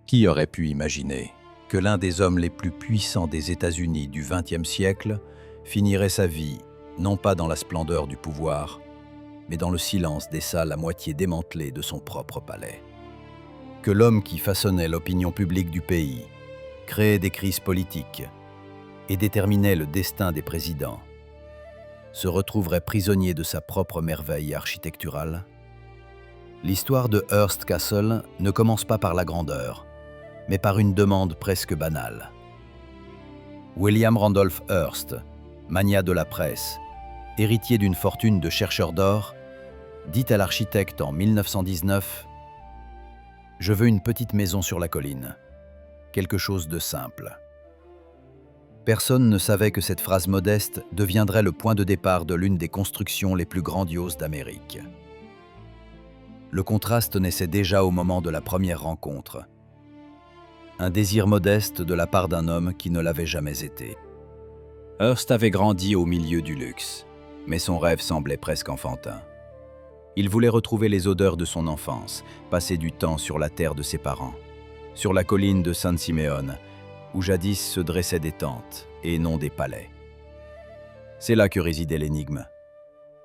Qui aurait pu imaginer que l'un des hommes les plus puissants des États-Unis du XXe siècle finirait sa vie, non pas dans la splendeur du pouvoir, mais dans le silence des salles à moitié démantelées de son propre palais? Que l'homme qui façonnait l'opinion publique du pays, créait des crises politiques et déterminait le destin des présidents, se retrouverait prisonnier de sa propre merveille architecturale? L'histoire de Hearst Castle ne commence pas par la grandeur, mais par une demande presque banale. William Randolph Hearst, magnat de la presse, héritier d'une fortune de chercheur d'or, dit à l'architecte en 1919 « Je veux une petite maison sur la colline, quelque chose de simple ». Personne ne savait que cette phrase modeste deviendrait le point de départ de l'une des constructions les plus grandioses d'Amérique. Le contraste naissait déjà au moment de la première rencontre. Un désir modeste de la part d'un homme qui ne l'avait jamais été. Hearst avait grandi au milieu du luxe, mais son rêve semblait presque enfantin. Il voulait retrouver les odeurs de son enfance, passer du temps sur la terre de ses parents, sur la colline de San Simeon, où jadis se dressaient des tentes et non des palais. C'est là que résidait l'énigme.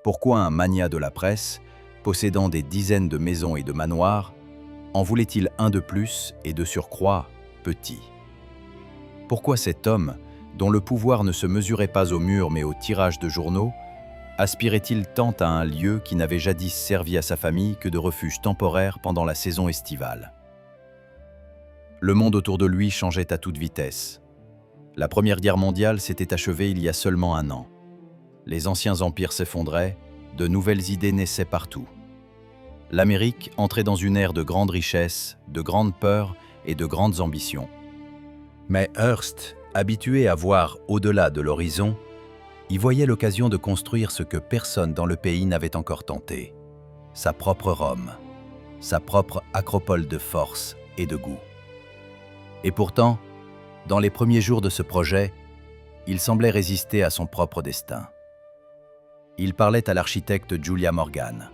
Pourquoi un magnat de la presse, possédant des dizaines de maisons et de manoirs, en voulait-il un de plus et de surcroît petit? Pourquoi cet homme, dont le pouvoir ne se mesurait pas aux murs mais aux tirages de journaux, aspirait-il tant à un lieu qui n'avait jadis servi à sa famille que de refuge temporaire pendant la saison estivale? Le monde autour de lui changeait à toute vitesse. La Première Guerre mondiale s'était achevée il y a seulement un an. Les anciens empires s'effondraient, de nouvelles idées naissaient partout. L'Amérique entrait dans une ère de grande richesse, de grandes peurs et de grandes ambitions. Mais Hearst, habitué à voir au-delà de l'horizon, y voyait l'occasion de construire ce que personne dans le pays n'avait encore tenté, sa propre Rome, sa propre acropole de force et de goût. Et pourtant, dans les premiers jours de ce projet, il semblait résister à son propre destin. Il parlait à l'architecte Julia Morgan,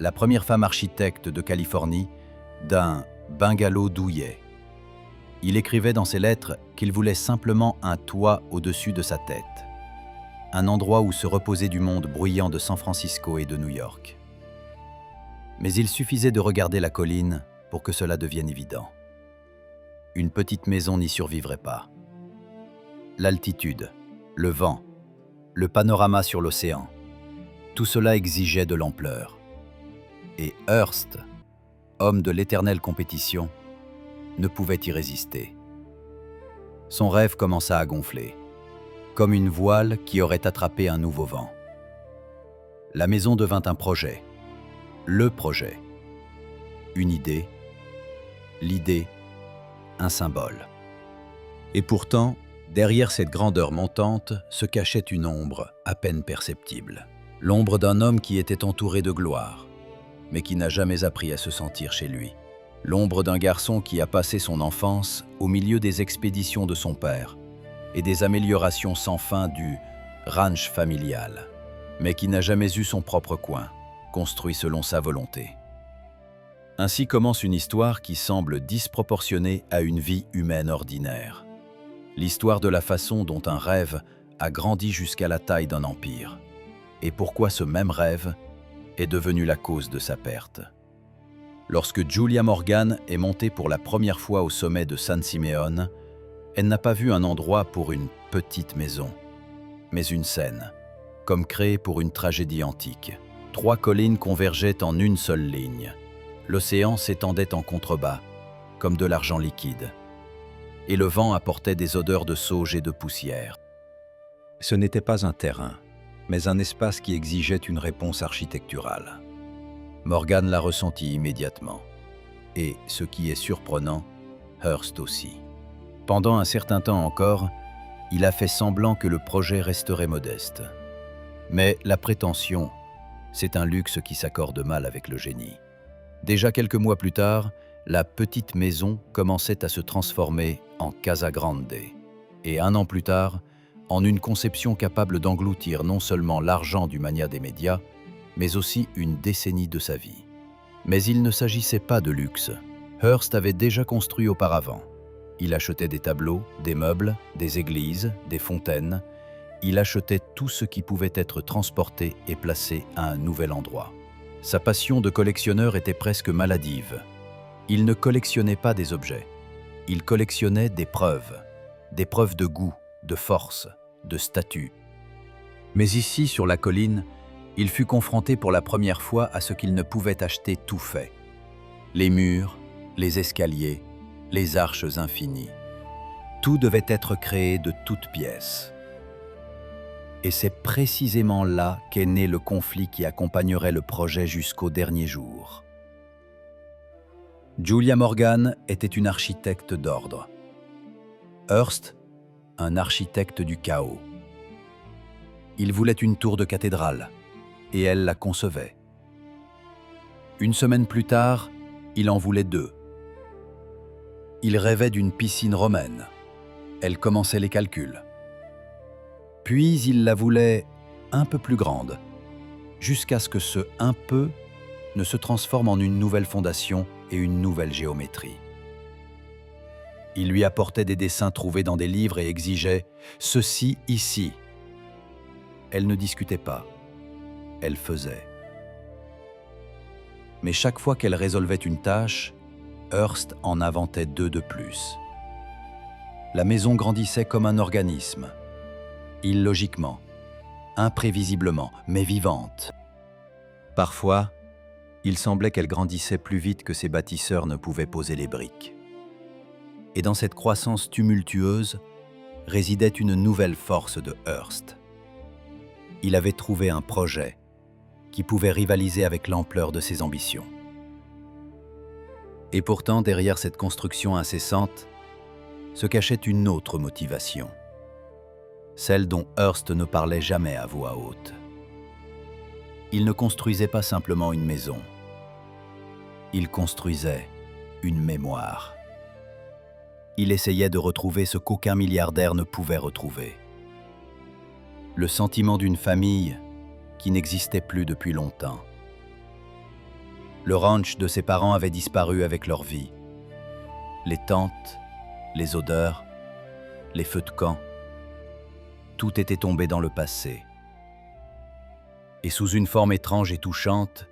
la première femme architecte de Californie, d'un bungalow douillet. Il écrivait dans ses lettres qu'il voulait simplement un toit au-dessus de sa tête, un endroit où se reposait du monde bruyant de San Francisco et de New York. Mais il suffisait de regarder la colline pour que cela devienne évident. Une petite maison n'y survivrait pas. L'altitude, le vent, le panorama sur l'océan, tout cela exigeait de l'ampleur. Et Hearst, homme de l'éternelle compétition, ne pouvait y résister. Son rêve commença à gonfler, comme une voile qui aurait attrapé un nouveau vent. La maison devint un projet, le projet, une idée, l'idée, un symbole. Et pourtant, derrière cette grandeur montante se cachait une ombre à peine perceptible. L'ombre d'un homme qui était entouré de gloire, mais qui n'a jamais appris à se sentir chez lui. L'ombre d'un garçon qui a passé son enfance au milieu des expéditions de son père et des améliorations sans fin du ranch familial, mais qui n'a jamais eu son propre coin, construit selon sa volonté. Ainsi commence une histoire qui semble disproportionnée à une vie humaine ordinaire. L'histoire de la façon dont un rêve a grandi jusqu'à la taille d'un empire, et pourquoi ce même rêve est devenu la cause de sa perte. Lorsque Julia Morgan est montée pour la première fois au sommet de San Simeon, elle n'a pas vu un endroit pour une petite maison, mais une scène, comme créée pour une tragédie antique. 3 collines convergeaient en une seule ligne. L'océan s'étendait en contrebas, comme de l'argent liquide, et le vent apportait des odeurs de sauge et de poussière. Ce n'était pas un terrain, mais un espace qui exigeait une réponse architecturale. Morgan l'a ressenti immédiatement. Et, ce qui est surprenant, Hearst aussi. Pendant un certain temps encore, il a fait semblant que le projet resterait modeste. Mais la prétention, c'est un luxe qui s'accorde mal avec le génie. Déjà quelques mois plus tard, la petite maison commençait à se transformer en Casa Grande. Et 1 an plus tard, en une conception capable d'engloutir non seulement l'argent du magnat des médias, mais aussi une décennie de sa vie. Mais il ne s'agissait pas de luxe, Hearst avait déjà construit auparavant. Il achetait des tableaux, des meubles, des églises, des fontaines. Il achetait tout ce qui pouvait être transporté et placé à un nouvel endroit. Sa passion de collectionneur était presque maladive. Il ne collectionnait pas des objets. Il collectionnait des preuves de goût, de force, de statut. Mais ici, sur la colline, il fut confronté pour la première fois à ce qu'il ne pouvait acheter tout fait. Les murs, les escaliers, les arches infinies. Tout devait être créé de toutes pièces. Et c'est précisément là qu'est né le conflit qui accompagnerait le projet jusqu'au dernier jour. Julia Morgan était une architecte d'ordre. Hearst, un architecte du chaos. Il voulait une tour de cathédrale, et elle la concevait. Une semaine plus tard, il en voulait 2. Il rêvait d'une piscine romaine. Elle commençait les calculs. Puis il la voulait un peu plus grande, jusqu'à ce que ce « un peu » ne se transforme en une nouvelle fondation et une nouvelle géométrie. Il lui apportait des dessins trouvés dans des livres et exigeait « ceci ici ». Elle ne discutait pas, elle faisait. Mais chaque fois qu'elle résolvait une tâche, Hearst en inventait 2 de plus. La maison grandissait comme un organisme, illogiquement, imprévisiblement, mais vivante. Parfois, il semblait qu'elle grandissait plus vite que ses bâtisseurs ne pouvaient poser les briques. Et dans cette croissance tumultueuse résidait une nouvelle force de Hearst. Il avait trouvé un projet qui pouvait rivaliser avec l'ampleur de ses ambitions. Et pourtant, derrière cette construction incessante, se cachait une autre motivation, celle dont Hearst ne parlait jamais à voix haute. Il ne construisait pas simplement une maison, il construisait une mémoire. Il essayait de retrouver ce qu'aucun milliardaire ne pouvait retrouver. Le sentiment d'une famille qui n'existait plus depuis longtemps. Le ranch de ses parents avait disparu avec leur vie. Les tentes, les odeurs, les feux de camp, tout était tombé dans le passé. Et sous une forme étrange et touchante,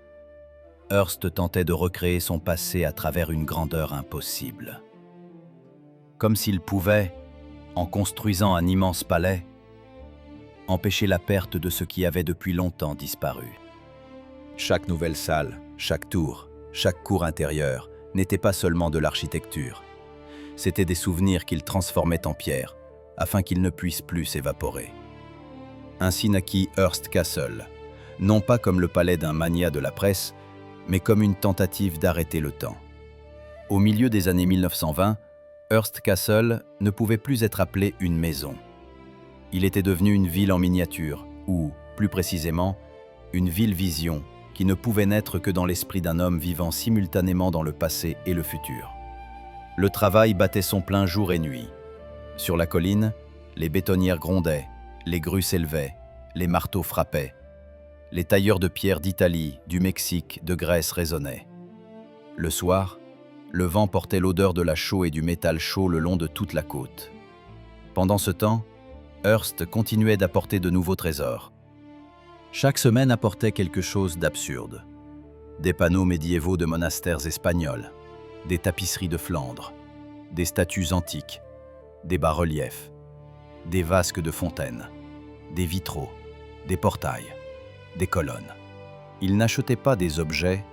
Hearst tentait de recréer son passé à travers une grandeur impossible. Comme s'il pouvait, en construisant un immense palais, empêcher la perte de ce qui avait depuis longtemps disparu. Chaque nouvelle salle, chaque tour, chaque cour intérieure n'était pas seulement de l'architecture. C'étaient des souvenirs qu'il transformait en pierre, afin qu'ils ne puissent plus s'évaporer. Ainsi naquit Hearst Castle, non pas comme le palais d'un magnat de la presse, mais comme une tentative d'arrêter le temps. Au milieu des années 1920, Hearst Castle ne pouvait plus être appelé une maison. Il était devenu une ville en miniature, ou, plus précisément, une ville-vision qui ne pouvait naître que dans l'esprit d'un homme vivant simultanément dans le passé et le futur. Le travail battait son plein jour et nuit. Sur la colline, les bétonnières grondaient, les grues s'élevaient, les marteaux frappaient. Les tailleurs de pierre d'Italie, du Mexique, de Grèce résonnaient. Le soir, le vent portait l'odeur de la chaux et du métal chaud le long de toute la côte. Pendant ce temps, Hearst continuait d'apporter de nouveaux trésors. Chaque semaine apportait quelque chose d'absurde. Des panneaux médiévaux de monastères espagnols, des tapisseries de Flandre, des statues antiques, des bas-reliefs, des vasques de fontaines, des vitraux, des portails, des colonnes. Il n'achetait pas des objets,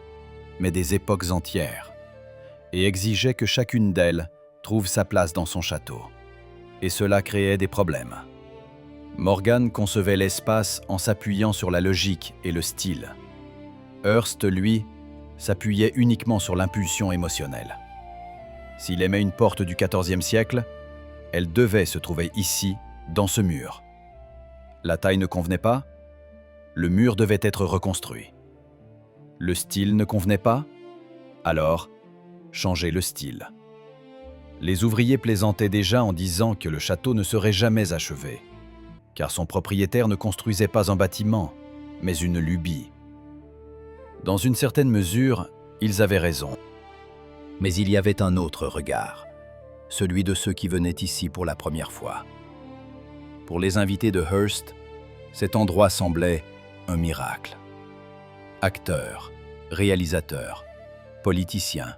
mais des époques entières, et exigeait que chacune d'elles trouve sa place dans son château. Et cela créait des problèmes. Morgan concevait l'espace en s'appuyant sur la logique et le style. Hearst, lui, s'appuyait uniquement sur l'impulsion émotionnelle. S'il aimait une porte du XIVe siècle, elle devait se trouver ici, dans ce mur. La taille ne convenait pas, le mur devait être reconstruit. Le style ne convenait pas, alors changer le style. Les ouvriers plaisantaient déjà en disant que le château ne serait jamais achevé, car son propriétaire ne construisait pas un bâtiment, mais une lubie. Dans une certaine mesure, ils avaient raison. Mais il y avait un autre regard, celui de ceux qui venaient ici pour la première fois. Pour les invités de Hearst, cet endroit semblait un miracle. Acteurs, réalisateurs, politiciens,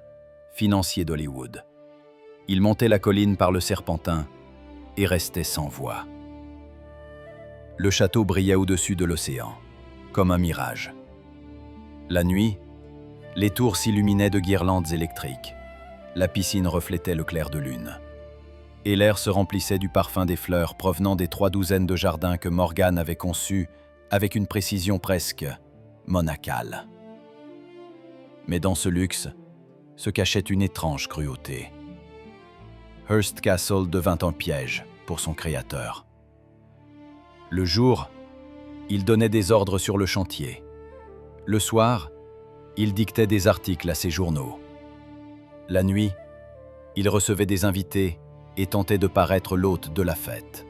financiers d'Hollywood. Ils montaient la colline par le Serpentin et restaient sans voix. Le château brillait au-dessus de l'océan, comme un mirage. La nuit, les tours s'illuminaient de guirlandes électriques. La piscine reflétait le clair de lune. Et l'air se remplissait du parfum des fleurs provenant des 3 douzaines de jardins que Morgan avait conçus avec une précision presque monacale. Mais dans ce luxe se cachait une étrange cruauté. Hearst Castle devint un piège pour son créateur. Le jour, il donnait des ordres sur le chantier. Le soir, il dictait des articles à ses journaux. La nuit, il recevait des invités et tentait de paraître l'hôte de la fête.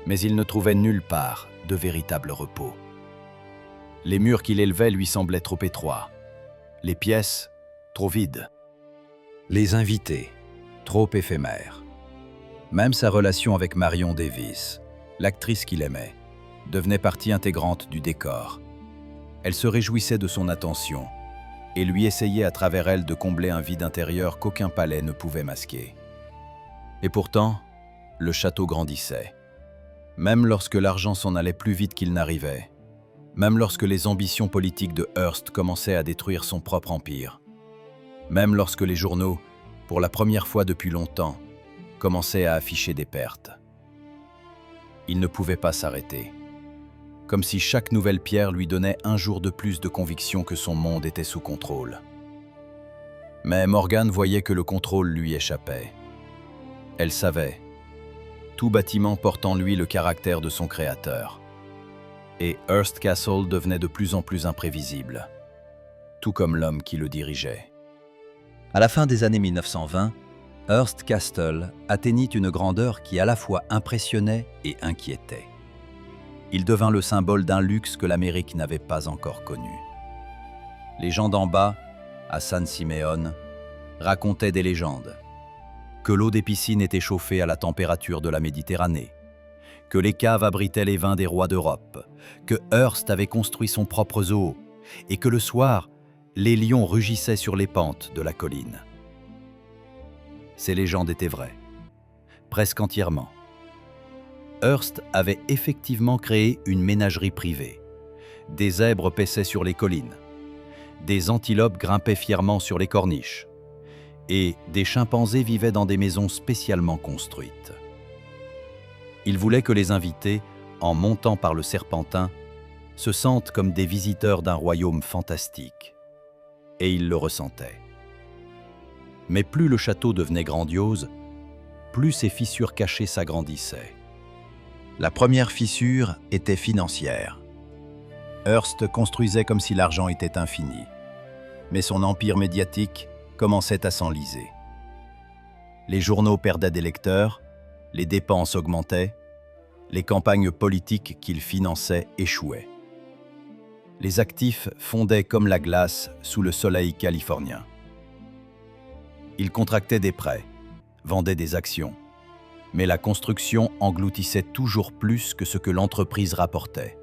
Mais il ne trouvait nulle part de véritable repos. Les murs qu'il élevait lui semblaient trop étroits, les pièces trop vides, les invités trop éphémères. Même sa relation avec Marion Davies, l'actrice qu'il aimait, devenait partie intégrante du décor. Elle se réjouissait de son attention et lui essayait à travers elle de combler un vide intérieur qu'aucun palais ne pouvait masquer. Et pourtant, le château grandissait. Même lorsque l'argent s'en allait plus vite qu'il n'arrivait, même lorsque les ambitions politiques de Hearst commençaient à détruire son propre empire, même lorsque les journaux, pour la première fois depuis longtemps, commençaient à afficher des pertes. Il ne pouvait pas s'arrêter, comme si chaque nouvelle pierre lui donnait un jour de plus de conviction que son monde était sous contrôle. Mais Morgan voyait que le contrôle lui échappait. Elle savait, tout bâtiment porte en lui le caractère de son créateur. Et Hearst Castle devenait de plus en plus imprévisible, tout comme l'homme qui le dirigeait. À la fin des années 1920, Hearst Castle atteignit une grandeur qui à la fois impressionnait et inquiétait. Il devint le symbole d'un luxe que l'Amérique n'avait pas encore connu. Les gens d'en bas, à San Simeon, racontaient des légendes. Que l'eau des piscines était chauffée à la température de la Méditerranée, que les caves abritaient les vins des rois d'Europe, que Hearst avait construit son propre zoo, et que le soir, les lions rugissaient sur les pentes de la colline. Ces légendes étaient vraies, presque entièrement. Hearst avait effectivement créé une ménagerie privée. Des zèbres paissaient sur les collines, des antilopes grimpaient fièrement sur les corniches, et des chimpanzés vivaient dans des maisons spécialement construites. Il voulait que les invités, en montant par le Serpentin, se sentent comme des visiteurs d'un royaume fantastique. Et ils le ressentaient. Mais plus le château devenait grandiose, plus ses fissures cachées s'agrandissaient. La première fissure était financière. Hearst construisait comme si l'argent était infini. Mais son empire médiatique commençait à s'enliser. Les journaux perdaient des lecteurs, les dépenses augmentaient, les campagnes politiques qu'il finançait échouaient. Les actifs fondaient comme la glace sous le soleil californien. Il contractait des prêts, vendait des actions, mais la construction engloutissait toujours plus que ce que l'entreprise rapportait.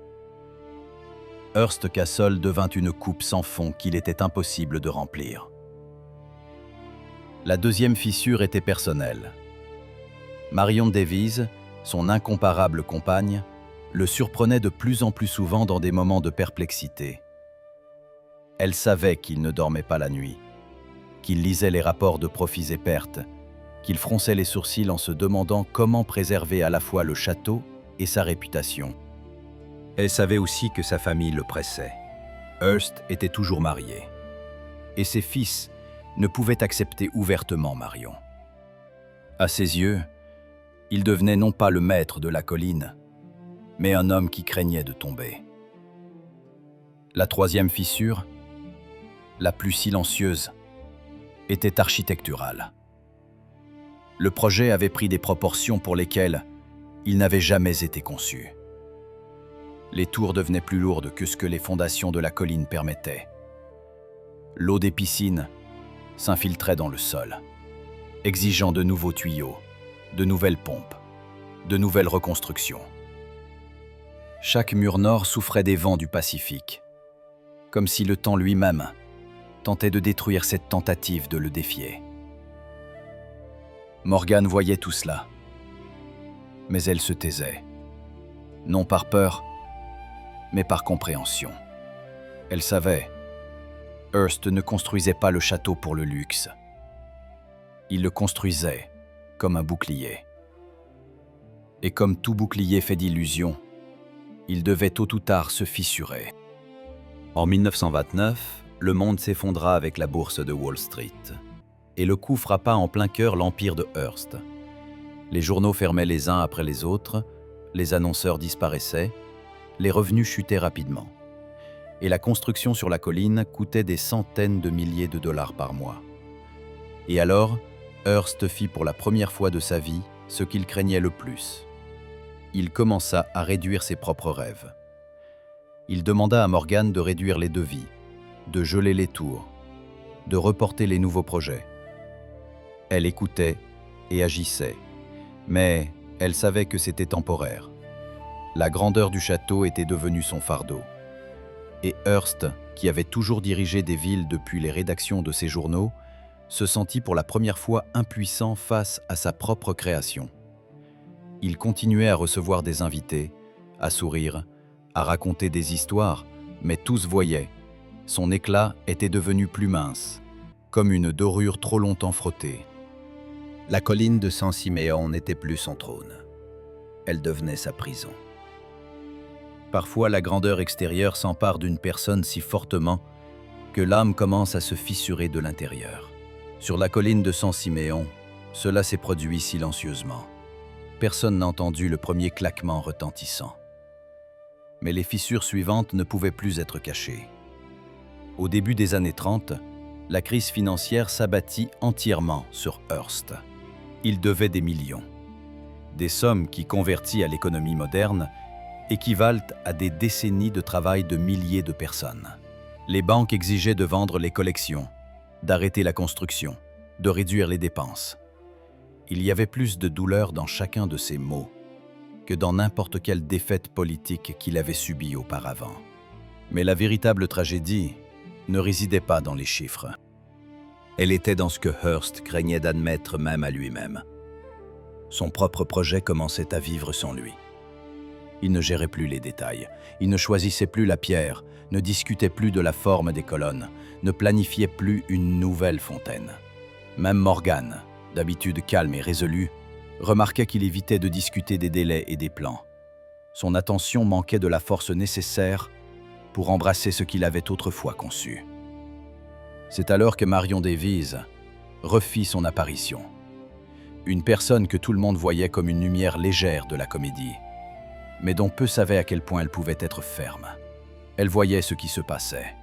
Hearst Castle devint une coupe sans fond qu'il était impossible de remplir. La deuxième fissure était personnelle. Marion Davies, son incomparable compagne, le surprenait de plus en plus souvent dans des moments de perplexité. Elle savait qu'il ne dormait pas la nuit, qu'il lisait les rapports de profits et pertes, qu'il fronçait les sourcils en se demandant comment préserver à la fois le château et sa réputation. Elle savait aussi que sa famille le pressait. Hearst était toujours marié, et ses fils ne pouvaient accepter ouvertement Marion. À ses yeux, il devenait non pas le maître de la colline, mais un homme qui craignait de tomber. La troisième fissure, la plus silencieuse, était architecturale. Le projet avait pris des proportions pour lesquelles il n'avait jamais été conçu. Les tours devenaient plus lourdes que ce que les fondations de la colline permettaient. L'eau des piscines s'infiltrait dans le sol, exigeant de nouveaux tuyaux, de nouvelles pompes, de nouvelles reconstructions. Chaque mur nord souffrait des vents du Pacifique, comme si le temps lui-même tentait de détruire cette tentative de le défier. Morgan voyait tout cela, mais elle se taisait, non par peur, mais par compréhension. Elle savait, Hearst ne construisait pas le château pour le luxe. Il le construisait comme un bouclier. Et comme tout bouclier fait d'illusions, il devait tôt ou tard se fissurer. En 1929, le monde s'effondra avec la bourse de Wall Street. Et le coup frappa en plein cœur l'empire de Hearst. Les journaux fermaient les uns après les autres, les annonceurs disparaissaient, les revenus chutaient rapidement. Et la construction sur la colline coûtait des centaines de milliers de dollars par mois. Et alors, Hearst fit pour la première fois de sa vie ce qu'il craignait le plus. Il commença à réduire ses propres rêves. Il demanda à Morgan de réduire les devis, de geler les tours, de reporter les nouveaux projets. Elle écoutait et agissait, mais elle savait que c'était temporaire. La grandeur du château était devenue son fardeau. Et Hearst, qui avait toujours dirigé des villes depuis les rédactions de ses journaux, se sentit pour la première fois impuissant face à sa propre création. Il continuait à recevoir des invités, à sourire, à raconter des histoires, mais tous voyaient. Son éclat était devenu plus mince, comme une dorure trop longtemps frottée. La colline de San Siméon n'était plus son trône. Elle devenait sa prison. Parfois, la grandeur extérieure s'empare d'une personne si fortement que l'âme commence à se fissurer de l'intérieur. Sur la colline de San Siméon, cela s'est produit silencieusement. Personne n'a entendu le premier claquement retentissant. Mais les fissures suivantes ne pouvaient plus être cachées. Au début des années 30, la crise financière s'abattit entièrement sur Hearst. Il devait des millions. Des sommes qui, converties à l'économie moderne, équivalent à des décennies de travail de milliers de personnes. Les banques exigeaient de vendre les collections, d'arrêter la construction, de réduire les dépenses. Il y avait plus de douleur dans chacun de ces mots que dans n'importe quelle défaite politique qu'il avait subie auparavant. Mais la véritable tragédie ne résidait pas dans les chiffres. Elle était dans ce que Hearst craignait d'admettre même à lui-même. Son propre projet commençait à vivre sans lui. Il ne gérait plus les détails, il ne choisissait plus la pierre, ne discutait plus de la forme des colonnes, ne planifiait plus une nouvelle fontaine. Même Morgan, d'habitude calme et résolu, remarquait qu'il évitait de discuter des délais et des plans. Son attention manquait de la force nécessaire pour embrasser ce qu'il avait autrefois conçu. C'est alors que Marion Davies refit son apparition. Une personne que tout le monde voyait comme une lumière légère de la comédie, mais dont peu savaient à quel point elle pouvait être ferme. Elle voyait ce qui se passait.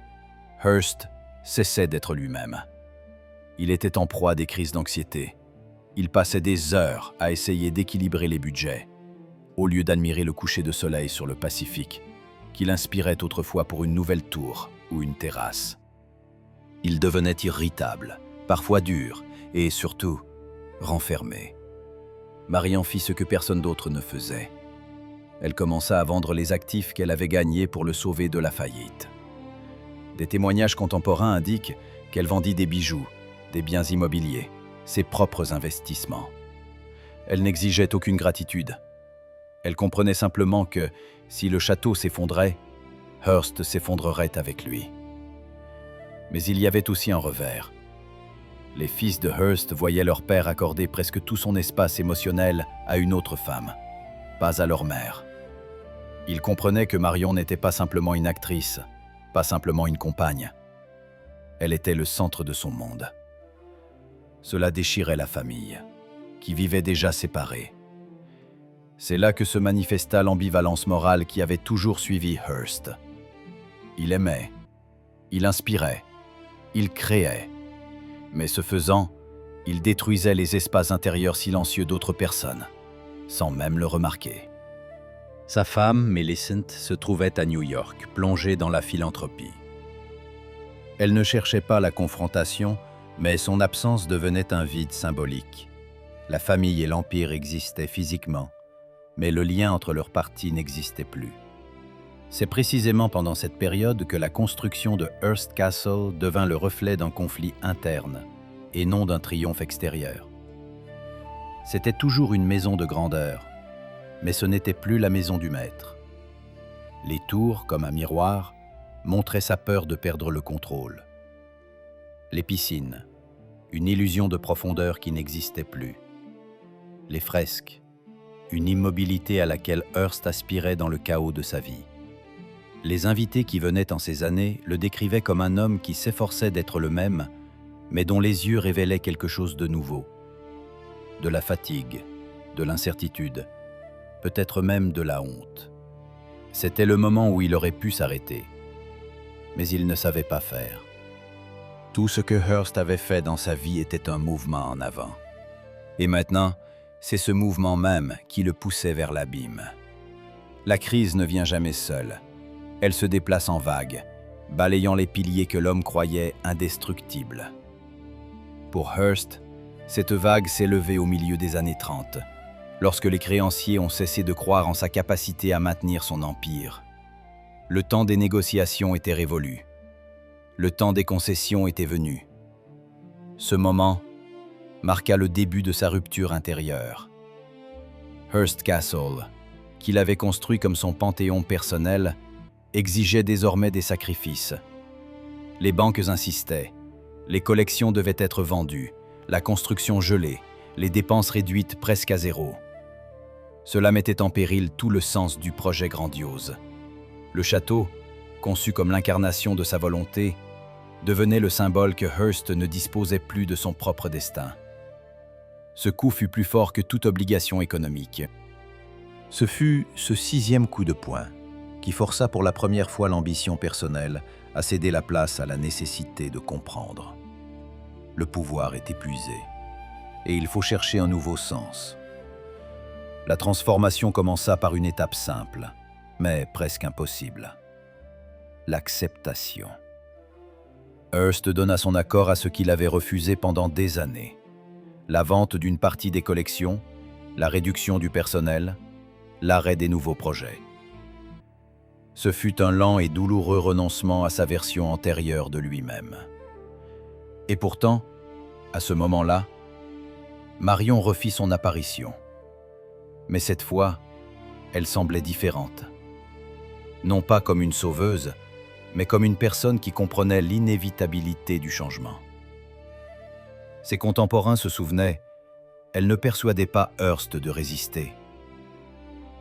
Hearst cessait d'être lui-même. Il était en proie à des crises d'anxiété. Il passait des heures à essayer d'équilibrer les budgets, au lieu d'admirer le coucher de soleil sur le Pacifique, qu'il inspirait autrefois pour une nouvelle tour ou une terrasse. Il devenait irritable, parfois dur et surtout renfermé. Marion fit ce que personne d'autre ne faisait. Elle commença à vendre les actifs qu'elle avait gagnés pour le sauver de la faillite. Des témoignages contemporains indiquent qu'elle vendit des bijoux, des biens immobiliers, ses propres investissements. Elle n'exigeait aucune gratitude. Elle comprenait simplement que, si le château s'effondrait, Hearst s'effondrerait avec lui. Mais il y avait aussi un revers. Les fils de Hearst voyaient leur père accorder presque tout son espace émotionnel à une autre femme, pas à leur mère. Ils comprenaient que Marion n'était pas simplement une actrice, pas simplement une compagne. Elle était le centre de son monde. Cela déchirait la famille, qui vivait déjà séparée. C'est là que se manifesta l'ambivalence morale qui avait toujours suivi Hearst. Il aimait, il inspirait, il créait. Mais ce faisant, il détruisait les espaces intérieurs silencieux d'autres personnes, sans même le remarquer. Sa femme, Millicent, se trouvait à New York, plongée dans la philanthropie. Elle ne cherchait pas la confrontation, Mais son absence devenait un vide symbolique. La famille et l'Empire existaient physiquement, mais le lien entre leurs parties n'existait plus. C'est précisément pendant cette période que la construction de Hearst Castle devint le reflet d'un conflit interne et non d'un triomphe extérieur. C'était toujours une maison de grandeur, mais ce n'était plus la maison du maître. Les tours, comme un miroir, montraient sa peur de perdre le contrôle. Les piscines, une illusion de profondeur qui n'existait plus. Les fresques, une immobilité à laquelle Hearst aspirait dans le chaos de sa vie. Les invités qui venaient en ces années le décrivaient comme un homme qui s'efforçait d'être le même, mais dont les yeux révélaient quelque chose de nouveau. De la fatigue, de l'incertitude, peut-être même de la honte. C'était le moment où il aurait pu s'arrêter, mais il ne savait pas faire. Tout ce que Hearst avait fait dans sa vie était un mouvement en avant. Et maintenant, c'est ce mouvement même qui le poussait vers l'abîme. La crise ne vient jamais seule. Elle se déplace en vagues, balayant les piliers que l'homme croyait indestructibles. Pour Hearst, cette vague s'est levée au milieu des années 30, lorsque les créanciers ont cessé de croire en sa capacité à maintenir son empire. Le temps des négociations était révolu. Le temps des concessions était venu. Ce moment marqua le début de sa rupture intérieure. Hearst Castle, qu'il avait construit comme son panthéon personnel, exigeait désormais des sacrifices. Les banques insistaient, les collections devaient être vendues, la construction gelée, les dépenses réduites presque à zéro. Cela mettait en péril tout le sens du projet grandiose. Le château, conçu comme l'incarnation de sa volonté, devenait le symbole que Hearst ne disposait plus de son propre destin. Ce coup fut plus fort que toute obligation économique. Ce fut ce 6e coup de poing qui força pour la première fois l'ambition personnelle à céder la place à la nécessité de comprendre. Le pouvoir est épuisé, et il faut chercher un nouveau sens. La transformation commença par une étape simple, mais presque impossible. L'acceptation. Hearst donna son accord à ce qu'il avait refusé pendant des années. La vente d'une partie des collections, la réduction du personnel, l'arrêt des nouveaux projets. Ce fut un lent et douloureux renoncement à sa version antérieure de lui-même. Et pourtant, à ce moment-là, Marion refit son apparition. Mais cette fois, elle semblait différente. Non pas comme une sauveuse, mais comme une personne qui comprenait l'inévitabilité du changement. Ses contemporains se souvenaient, elle ne persuadait pas Hearst de résister.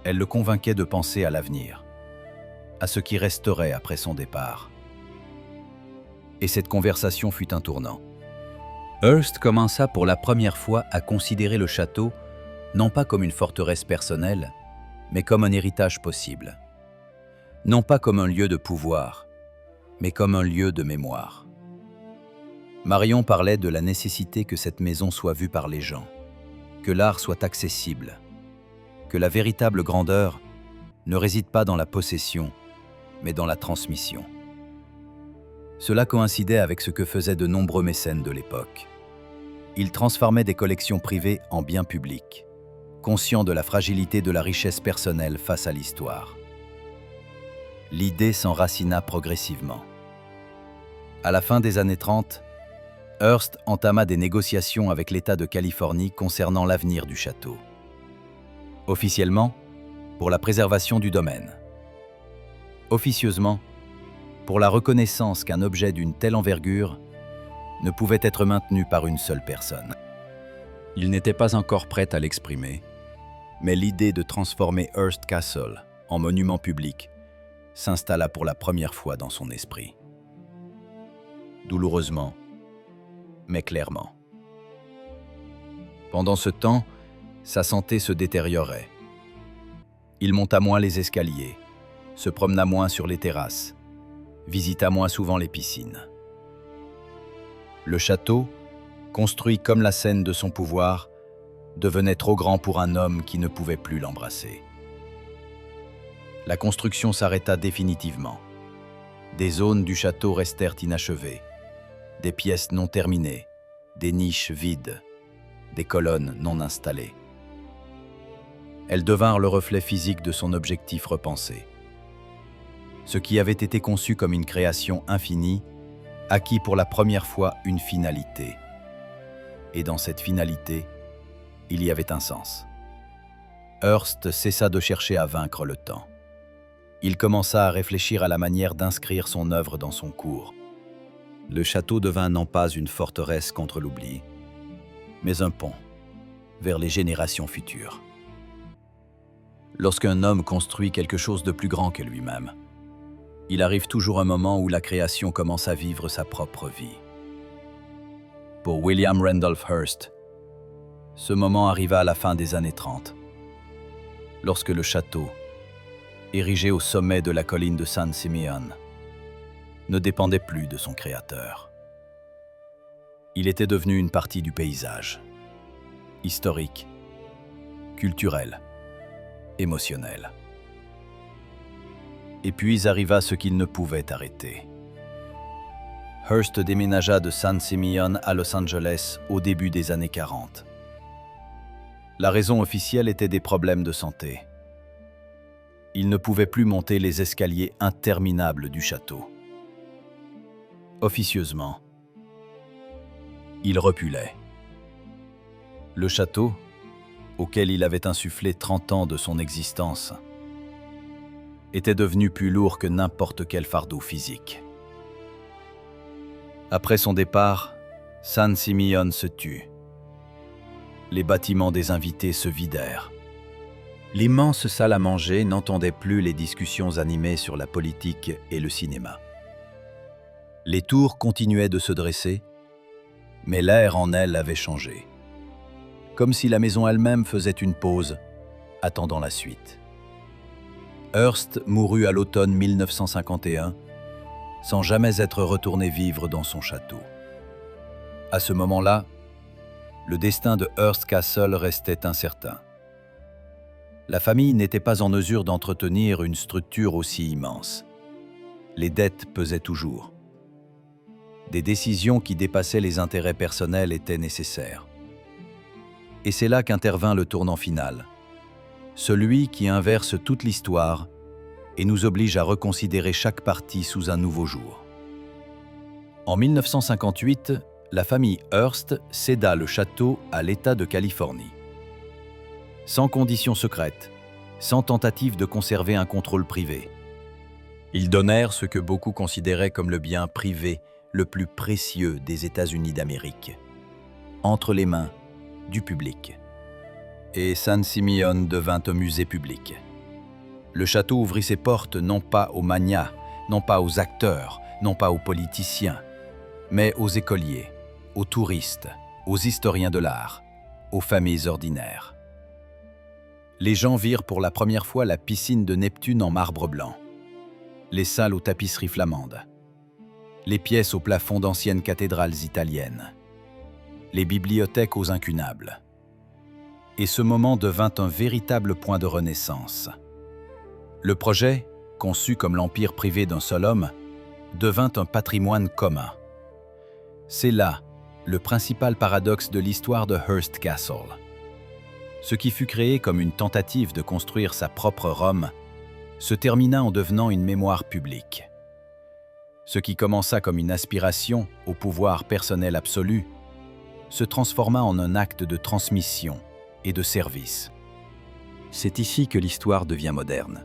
Elle le convainquait de penser à l'avenir, à ce qui resterait après son départ. Et cette conversation fut un tournant. Hearst commença pour la première fois à considérer le château non pas comme une forteresse personnelle, mais comme un héritage possible. Non pas comme un lieu de pouvoir, mais comme un lieu de mémoire. Marion parlait de la nécessité que cette maison soit vue par les gens, que l'art soit accessible, que la véritable grandeur ne réside pas dans la possession, mais dans la transmission. Cela coïncidait avec ce que faisaient de nombreux mécènes de l'époque. Ils transformaient des collections privées en biens publics, conscients de la fragilité de la richesse personnelle face à l'histoire. L'idée s'enracina progressivement. À la fin des années 30, Hearst entama des négociations avec l'État de Californie concernant l'avenir du château. Officiellement, pour la préservation du domaine. Officieusement, pour la reconnaissance qu'un objet d'une telle envergure ne pouvait être maintenu par une seule personne. Il n'était pas encore prêt à l'exprimer, mais l'idée de transformer Hearst Castle en monument public s'installa pour la première fois dans son esprit. Douloureusement, mais clairement. Pendant ce temps, sa santé se détériorait. Il monta moins les escaliers, se promena moins sur les terrasses, visita moins souvent les piscines. Le château, construit comme la scène de son pouvoir, devenait trop grand pour un homme qui ne pouvait plus l'embrasser. La construction s'arrêta définitivement. Des zones du château restèrent inachevées, des pièces non terminées, des niches vides, des colonnes non installées. Elles devinrent le reflet physique de son objectif repensé. Ce qui avait été conçu comme une création infinie acquit pour la première fois une finalité. Et dans cette finalité, il y avait un sens. Hearst cessa de chercher à vaincre le temps. Il commença à réfléchir à la manière d'inscrire son œuvre dans son cours. Le château devint non pas une forteresse contre l'oubli, mais un pont vers les générations futures. Lorsqu'un homme construit quelque chose de plus grand que lui-même, il arrive toujours un moment où la création commence à vivre sa propre vie. Pour William Randolph Hearst, ce moment arriva à la fin des années 30, lorsque le château, érigé au sommet de la colline de San Simeon, ne dépendait plus de son créateur. Il était devenu une partie du paysage, historique, culturel, émotionnel. Et puis arriva ce qu'il ne pouvait arrêter. Hearst déménagea de San Simeon à Los Angeles au début des années 40. La raison officielle était des problèmes de santé. Il ne pouvait plus monter les escaliers interminables du château. Officieusement, il reculait. Le château, auquel il avait insufflé 30 ans de son existence, était devenu plus lourd que n'importe quel fardeau physique. Après son départ, San Simeon se tut. Les bâtiments des invités se vidèrent. L'immense salle à manger n'entendait plus les discussions animées sur la politique et le cinéma. Les tours continuaient de se dresser, mais l'air en elles avait changé. Comme si la maison elle-même faisait une pause, attendant la suite. Hearst mourut à l'automne 1951, sans jamais être retourné vivre dans son château. À ce moment-là, le destin de Hearst Castle restait incertain. La famille n'était pas en mesure d'entretenir une structure aussi immense. Les dettes pesaient toujours. Des décisions qui dépassaient les intérêts personnels étaient nécessaires. Et c'est là qu'intervint le tournant final, celui qui inverse toute l'histoire et nous oblige à reconsidérer chaque partie sous un nouveau jour. En 1958, la famille Hearst céda le château à l'État de Californie. Sans conditions secrètes, sans tentative de conserver un contrôle privé. Ils donnèrent ce que beaucoup considéraient comme le bien privé le plus précieux des États-Unis d'Amérique, entre les mains du public. Et San Simeon devint un musée public. Le château ouvrit ses portes non pas aux magnats, non pas aux acteurs, non pas aux politiciens, mais aux écoliers, aux touristes, aux historiens de l'art, aux familles ordinaires. Les gens virent pour la première fois la piscine de Neptune en marbre blanc, les salles aux tapisseries flamandes, les pièces au plafond d'anciennes cathédrales italiennes, les bibliothèques aux incunables. Et ce moment devint un véritable point de renaissance. Le projet, conçu comme l'empire privé d'un seul homme, devint un patrimoine commun. C'est là le principal paradoxe de l'histoire de Hearst Castle. Ce qui fut créé comme une tentative de construire sa propre Rome se termina en devenant une mémoire publique. Ce qui commença comme une aspiration au pouvoir personnel absolu se transforma en un acte de transmission et de service. C'est ici que l'histoire devient moderne.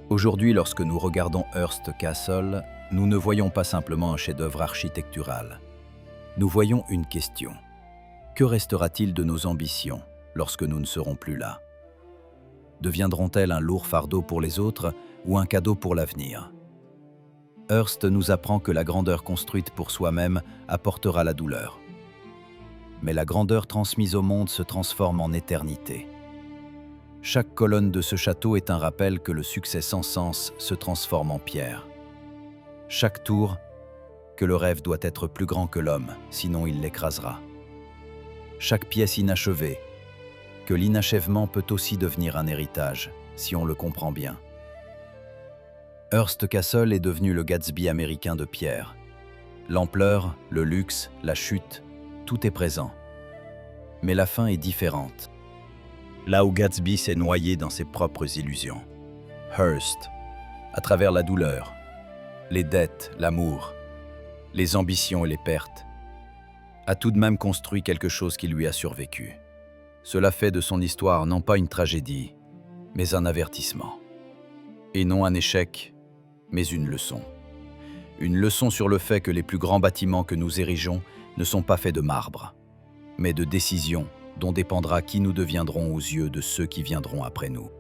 Aujourd'hui, lorsque nous regardons Hearst Castle, nous ne voyons pas simplement un chef-d'œuvre architectural. Nous voyons une question. Que restera-t-il de nos ambitions lorsque nous ne serons plus là? Deviendront-elles un lourd fardeau pour les autres ou un cadeau pour l'avenir? Hearst nous apprend que la grandeur construite pour soi-même apportera la douleur. Mais la grandeur transmise au monde se transforme en éternité. Chaque colonne de ce château est un rappel que le succès sans sens se transforme en pierre. Chaque tour, que le rêve doit être plus grand que l'homme, sinon il l'écrasera. Chaque pièce inachevée, que l'inachèvement peut aussi devenir un héritage, si on le comprend bien. Hearst Castle est devenu le Gatsby américain de pierre. L'ampleur, le luxe, la chute, tout est présent. Mais la fin est différente. Là où Gatsby s'est noyé dans ses propres illusions, Hearst, à travers la douleur, les dettes, l'amour, les ambitions et les pertes, a tout de même construit quelque chose qui lui a survécu. Cela fait de son histoire non pas une tragédie, mais un avertissement. Et non un échec, mais une leçon. Une leçon sur le fait que les plus grands bâtiments que nous érigeons ne sont pas faits de marbre, mais de décisions dont dépendra qui nous deviendrons aux yeux de ceux qui viendront après nous.